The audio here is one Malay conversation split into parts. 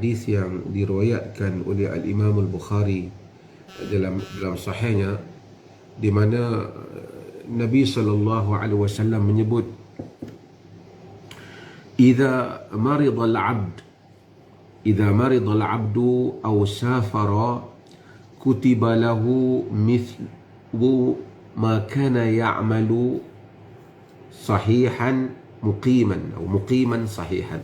hadis yang diriwayatkan oleh Al-Imam Al-Bukhari dalam sahihnya, di mana Nabi sallallahu alaihi wasallam menyebut, "Idza marida al-'abdu aw safara kutiba lahu mithlu ma kana ya'malu sahihan muqiman atau muqiman sahihan."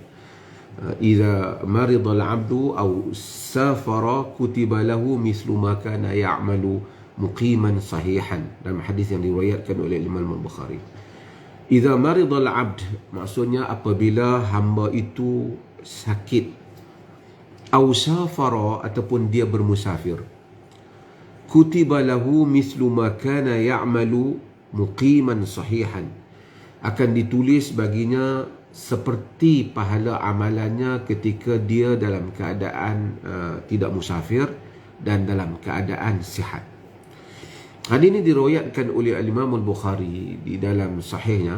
Idza marida al-'abdu aw safara kutiba lahu mithlu ma kana ya'malu muqiman sahihan, dalam hadis yang diriwayatkan oleh Imam Al-Bukhari. Idza marida al-'abd, maksudnya apabila hamba itu sakit, aw safara, ataupun dia bermusafir, kutiba lahu mithlu ma kana ya'malu muqiman sahihan, akan ditulis baginya seperti pahala amalannya ketika dia dalam keadaan tidak musafir dan dalam keadaan sihat. Hadis ini diriwayatkan oleh Al-Imam Al-Bukhari di dalam sahihnya,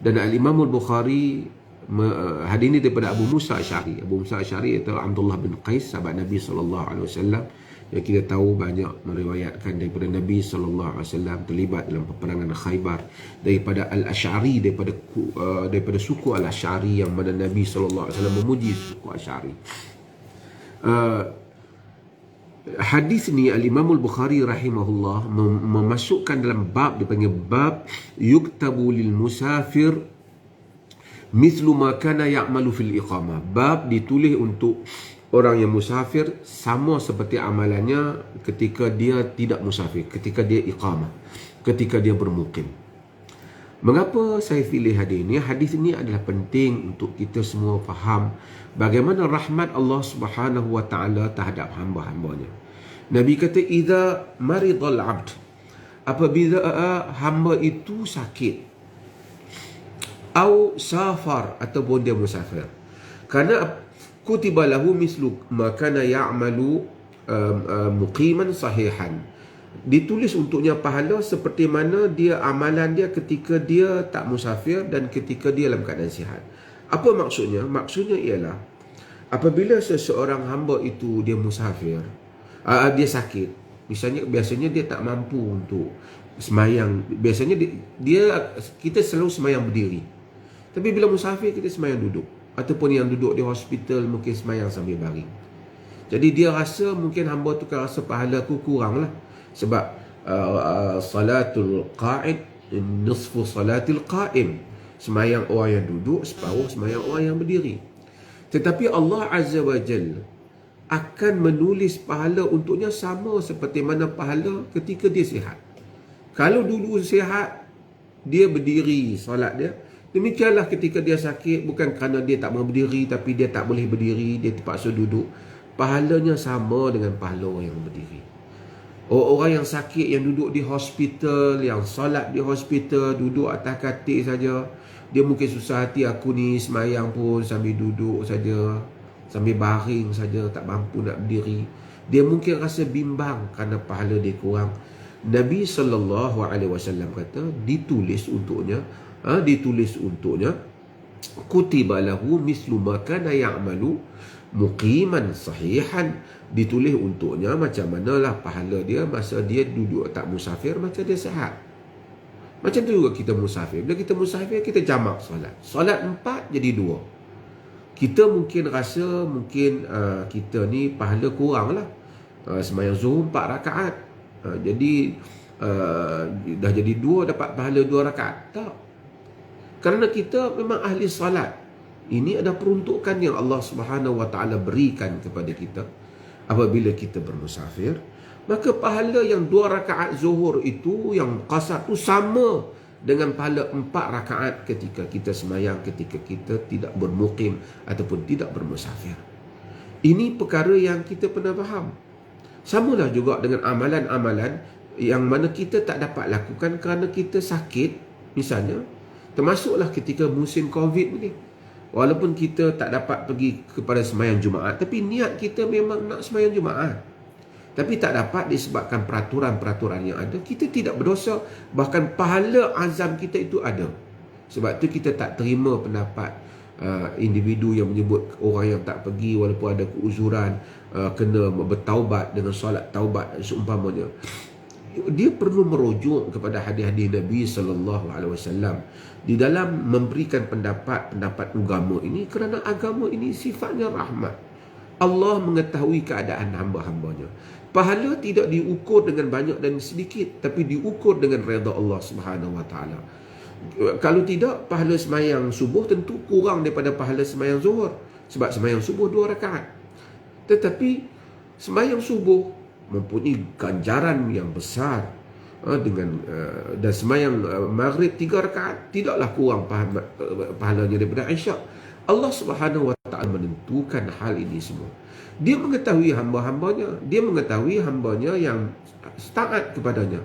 dan Al-Imam Al-Bukhari hadis ini daripada Abu Musa Asy'ari. Abu Musa Asy'ari itu Abdullah bin Qais, sahabat Nabi sallallahu alaihi wasallam, yang kita tahu banyak meriwayatkan daripada Nabi sallallahu alaihi wasallam terlibat dalam peperangan Khaybar, daripada Al-Asy'ari, daripada suku Al-Asy'ari, yang mana Nabi sallallahu alaihi wasallam memuji suku Asy'ari. Hadis ni Al-Imam Al-Bukhari rahimahullah memasukkan dalam bab, dipanggil bab yuktabu lil musafir mithlu ma kana ya'malu fil iqamah. Bab ditulis untuk orang yang musafir sama seperti amalannya ketika dia tidak musafir, ketika dia iqamah, ketika dia bermukim. Mengapa saya pilih hadis ini? Hadis ini adalah penting untuk kita semua faham bagaimana rahmat Allah Subhanahu wa taala terhadap hamba-hambanya. Nabi kata, idza maridal 'abd, apabila hamba itu sakit, au safar, ataupun dia musafir, kerana kutiba lahu mislu ma kana ya'malu muqiman sahihan, ditulis untuknya pahala seperti mana dia amalan dia ketika dia tak musafir dan ketika dia dalam keadaan sihat. Apa maksudnya? Maksudnya ialah apabila seseorang hamba itu dia musafir, dia sakit, biasanya dia tak mampu untuk semayang. Biasanya kita selalu semayang berdiri, tapi bila musafir kita semayang duduk, ataupun yang duduk di hospital mungkin semayang sambil baring. Jadi dia rasa, mungkin hamba tu kan rasa pahala aku kurang lah, sebab salatul qa'id nisfu salatil qa'im, semayang orang yang duduk separuh semayang orang yang berdiri. Tetapi Allah Azza wa Jal akan menulis pahala untuknya sama seperti mana pahala ketika dia sihat. Kalau dulu sihat dia berdiri solat dia, demikianlah ketika dia sakit, bukan kerana dia tak mau berdiri, tapi dia tak boleh berdiri, dia terpaksa duduk, pahalanya sama dengan pahala orang yang berdiri. Orang yang sakit, yang duduk di hospital, yang solat di hospital, duduk atas katil saja, dia mungkin susah hati, aku ni semayang pun sambil duduk saja, sambil baring saja, tak mampu nak berdiri. Dia mungkin rasa bimbang kerana pahala dia kurang. Nabi SAW kata, ditulis untuknya kutiba lahu mislu ma kana ya'malu muqiman sahihan, ditulis untuknya macam manalah pahala dia masa dia duduk tak musafir, macam dia sihat. Macam tu juga kita musafir. Bila kita musafir, kita jamak solat 4 jadi 2. Kita mungkin rasa kita ni pahala kurang lah, sembahyang zuhur 4 rakaat, jadi dah jadi 2, dapat pahala 2 rakaat. Tak, kerana kita memang ahli salat. Ini ada peruntukan yang Allah Subhanahu wa taala berikan kepada kita. Apabila kita bermusafir, maka pahala yang 2 rakaat zuhur itu, yang qasar itu, sama dengan pahala 4 rakaat ketika kita semayang, ketika kita tidak bermukim ataupun tidak bermusafir. Ini perkara yang kita pernah faham. Samalah juga dengan amalan-amalan yang mana kita tak dapat lakukan kerana kita sakit, misalnya, termasuklah ketika musim Covid ni. Walaupun kita tak dapat pergi kepada sembahyang Jumaat, tapi niat kita memang nak sembahyang Jumaat, tapi tak dapat disebabkan peraturan-peraturan yang ada, kita tidak berdosa, bahkan pahala azam kita itu ada. Sebab tu kita tak terima pendapat individu yang menyebut orang yang tak pergi walaupun ada keuzuran kena bertaubat dengan solat taubat seumpamanya, dia perlu merujuk kepada hadis-hadis Nabi sallallahu alaihi wasallam di dalam memberikan pendapat agama ini, kerana agama ini sifatnya rahmat. Allah mengetahui keadaan hamba-hambanya. Pahala tidak diukur dengan banyak dan sedikit, tapi diukur dengan redha Allah Subhanahu wa taala. Kalau tidak, pahala semayang subuh tentu kurang daripada pahala semayang zuhur, sebab semayang subuh 2 rakaat. Tetapi semayang subuh mempunyai ganjaran yang besar dan semayang maghrib 3 rakaat tidaklah kurang pahalanya daripada Isyak. Allah Subhanahu wa taala menentukan hal ini semua. Dia mengetahui hamba-hambanya, dia mengetahui hambanya yang taat kepadanya.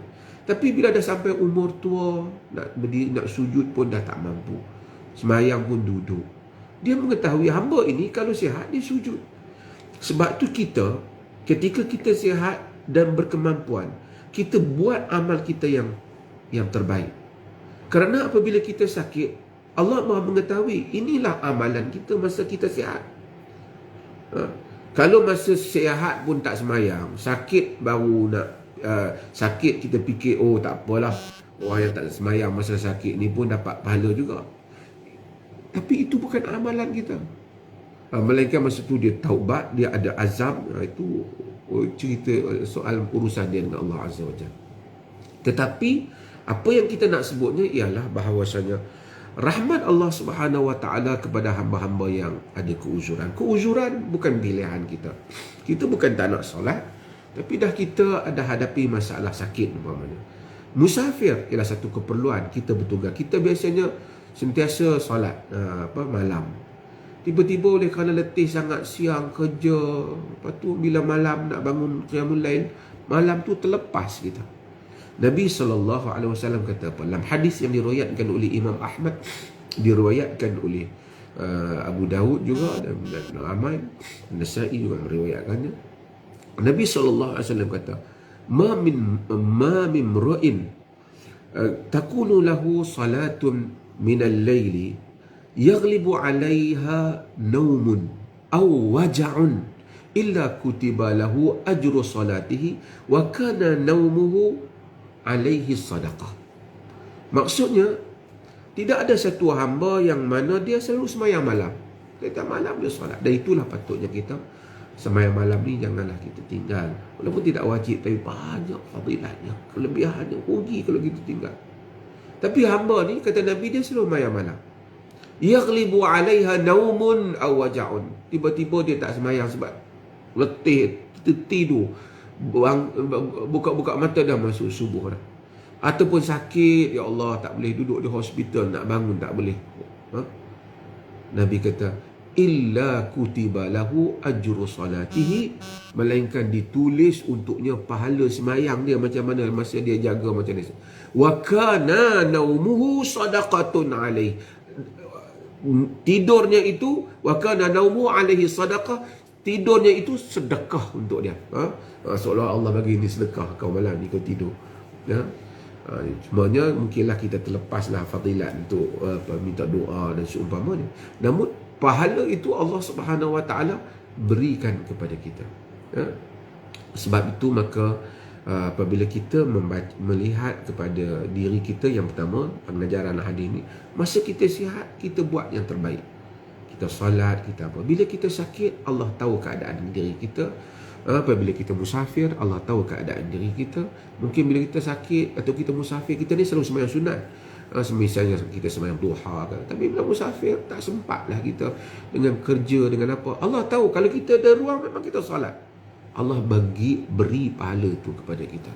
Tapi bila dah sampai umur tua, nak berdiri, nak sujud pun dah tak mampu, semayang pun duduk, dia mengetahui hamba ini kalau sihat dia sujud. Sebab tu kita, ketika kita sihat dan berkemampuan, kita buat amal kita yang terbaik. Kerana apabila kita sakit, Allah Maha mengetahui inilah amalan kita masa kita sihat. Kalau masa sihat pun tak semayang, sakit baru nak sakit kita fikir, oh tak apalah, orang yang tak semayang masa sakit ni pun dapat pahala juga. Tapi itu bukan amalan kita. Melainkan masa tu dia taubat, dia ada azam. Itu cerita soal urusan dia dengan Allah Azza wa Jalla. Tetapi apa yang kita nak sebutnya ialah bahawasanya rahmat Allah Subhanahu wa taala kepada hamba-hamba yang ada keuzuran. Keuzuran bukan pilihan kita. Kita bukan tak nak solat, tapi dah kita ada hadapi masalah sakit umpamanya. Musafir ialah satu keperluan kita bertugas. Kita biasanya sentiasa solat malam. Tiba-tiba oleh kerana letih sangat siang kerja, lepas tu bila malam nak bangun qiyamul lail, malam tu terlepas kita. Nabi SAW kata apa? Dalam hadis yang diriwayatkan oleh Imam Ahmad, diriwayatkan oleh Abu Dawud juga, dan ramai Nasa'i juga meriwayatkannya. Nabi SAW kata, ma min ra'in takunu lahu salatun minal layli yaghlibu 'alayha naumun aw waja'un illa kutiba lahu ajru salatihi wa kana naumuhu alaihi sadaqah. Maksudnya, tidak ada satu hamba yang mana dia selalu semayang malam. Setiap malam dia solat. Dan itulah patutnya kita semayang malam ni janganlah kita tinggal. Walaupun tidak wajib, tapi banyak fadilahnya, kelebihannya, rugi kalau kita tinggal. Tapi hamba ni, kata Nabi, dia selalu semayang malam. Yaghlibu 'alaiha naumun aw waja'un. Tiba-tiba dia tak semayang sebab letih, tertidur, buka-buka mata dah masuk subuh dah. Ataupun sakit, ya Allah, tak boleh duduk di hospital, nak bangun tak boleh. Nabi kata, illa kutiba lahu ajru salatihi, melainkan ditulis untuknya pahala semayang dia macam mana masa dia jaga macam ni. Wa kana naumuhu sadaqatun alaih. Tidurnya itu, wa kana naumuhu alaihi sadaqah, tidurnya itu sedekah untuk dia. Seolah Allah bagi ni sedekah, kau malam ni kau tidur. Semuanya mungkinlah kita terlepaslah fadilat untuk minta doa dan seumpamanya. Namun pahala itu Allah Subhanahu wa taala berikan kepada kita. Sebab itu maka apabila kita melihat kepada diri kita, yang pertama pengajaran hadis ini, masa kita sihat kita buat yang terbaik. Kita salat, kita apa. Bila kita sakit, Allah tahu keadaan diri kita. Apabila kita musafir, Allah tahu keadaan diri kita. Mungkin bila kita sakit atau kita musafir, kita ni selalu sembahyang sunat. Misalnya kita sembahyang duha kan. Tapi bila musafir, tak sempatlah kita dengan kerja, dengan apa. Allah tahu kalau kita ada ruang, memang kita salat. Allah beri pahala itu kepada kita.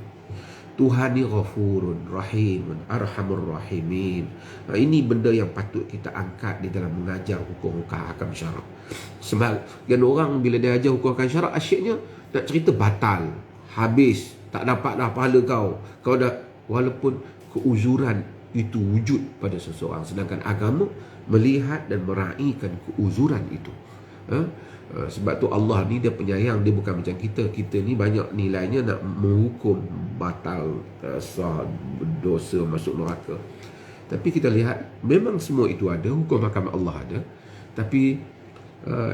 Tuhan ni Ghafurun Rahimun Arhamur Rahimin. Ini benda yang patut kita angkat di dalam mengajar hukum-hukum hakam syarak. Sebab kan orang bila dia ajar hukum hakam syarak, asyiknya nak cerita batal, habis, tak dapat dah pahala kau dah, walaupun keuzuran itu wujud pada seseorang. Sedangkan agama melihat dan meraihkan keuzuran itu. Sebab tu Allah ni dia penyayang, dia bukan macam kita. Kita ni banyak nilainya nak menghukum batal, sah, dosa, masuk neraka. Tapi kita lihat memang semua itu ada, hukum mahkamah Allah ada. Tapi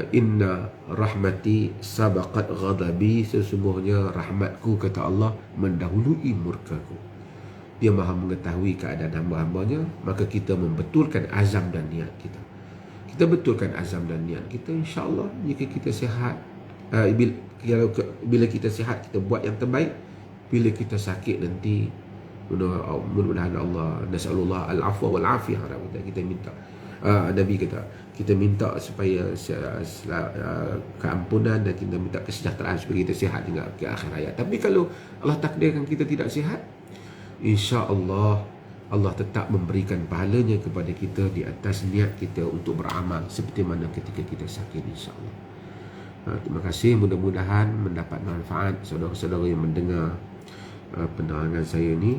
inna rahmati sabaqat ghadabi, sesungguhnya rahmatku, kata Allah, mendahului murkaku. Dia maha mengetahui keadaan hamba-hambanya, maka kita membetulkan azam dan niat kita. Kita betulkan azam dan niat kita, insya-Allah jika kita sihat, bila kita sihat kita buat yang terbaik. Bila kita sakit nanti, mudah-mudahan Allah, nasallallahu al-afwa wal afiyah, kita minta, Nabi kata kita minta supaya keampunan dan kita minta kesejahteraan supaya kita sihat hingga ke akhir hayat. Tapi kalau Allah takdirkan kita tidak sihat, insya-Allah Allah tetap memberikan pahalanya kepada kita di atas niat kita untuk beramal seperti mana ketika kita sakit, insya-Allah. Terima kasih, mudah-mudahan mendapat manfaat saudara-saudara yang mendengar penerangan saya ini.